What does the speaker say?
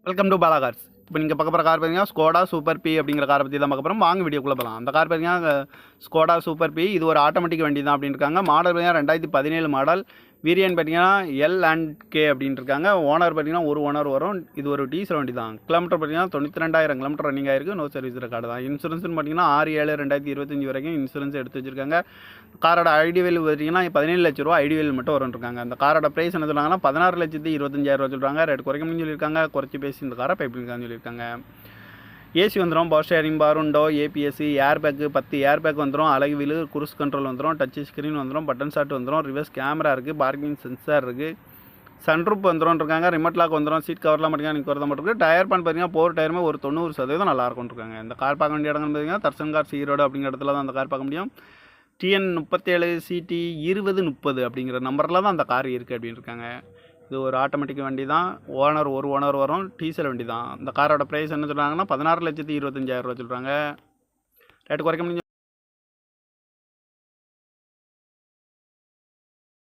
Welcome to Bala cars. இப்போ நீங்கள் பார்க்க போகிற கார் பார்த்தீங்கன்னா ஸ்கோடா சூப்பர் பி அப்படிங்கிற காரை பற்றி தான் பார்க்க போகிறோம். வாங்க வீடியோக்குள்ளே போகலாம். அந்த கார் பார்த்தீங்கன்னா ஸ்கோடா சூப்பர் பி. இது ஒரு ஆட்டோமேட்டிக் வண்டி தான் அப்படின்னு இருக்காங்க. மாடல் பார்த்தீங்கன்னா 2017 மாடல். வேரியன்ட் பார்த்தீங்கன்னா L&K அப்படின்னு இருக்காங்க. ஓனர் பார்த்தீங்கன்னா ஒரு ஓனர் வரும். இது ஒரு டீசல் வண்டி தான். கிலோமீட்டர் பார்த்தீங்கன்னா 92,000 கிலோமீட்டர் ரன்னிங் ஆயிருக்கு. நோ சர்வீஸ் ரெக்கார்டு தான். இன்சூரன்ஸ்னு பார்த்தீங்கன்னா 6/7/2025 வரைக்கும் இன்சூரன்ஸ் எடுத்து வச்சிருக்காங்க. காரோட ஐடி வேல்யூ பார்த்தீங்கன்னா 17 லட்ச ரூபா ஐடி வேல்யூ மட்டும் வரும்ருக்காங்க. அந்த காரோட ப்ரைஸ் என்ன சொல்கிறாங்கன்னா 16,25,000 சொல்கிறாங்க. ரேட் குறைக்கணும்னு சொல்லியிருக்காங்க. குறைச்சி பேசி இந்த காரை பைப் பண்ணியிருக்காங்கன்னு சொல்லியிருக்காங்க. ஏசி வந்துடும், பவர் ஸ்டேரிங், பருண்டோ, ABS, air bag 10 air bag வந்துடும், அழகு வீலு, குரூஸ் கண்ட்ரோல் வந்துடும், டச் ஸ்க்ரீன் வந்துடும், பட்டன் ஷாட் வந்துடும், ரிவர்ஸ் கேமரா இருக்குது, பார்க்கிங் சென்சார் இருக்குது, சன்ரூப் வந்துடும் இருக்காங்க, ரிமோட் லாக் வந்துடும், சீட் கவர்லாம் மட்டும் நீங்கள் வரதான் மட்டும் இருக்குது. டயர் பான் பார்த்தீங்கன்னா 4 டயருமே ஒரு 90% நல்லா இருக்கும் இருக்காங்க. இந்த கார் பார்க்க வேண்டிய இடங்கள் பார்த்தீங்கன்னா தர்சன் கார் ஈரோடு அப்படிங்கிற இடத்துல தான் அந்த கார் பார்க்க முடியும். TN 37 CT 2030 அப்படிங்கிற நம்பரில் தான் அந்த கார் இருக்குது அப்படின்னு இருக்காங்க. இது ஒரு ஆட்டோமேட்டிக் வண்டி தான். ஒரு ஓனர் வரும். டீசல் வண்டி தான். இந்த காரோட ப்ரைஸ் என்ன சொல்கிறாங்கன்னா 16,25,000 சொல்கிறாங்க. ரேட்டு குறைக்க முடியும்.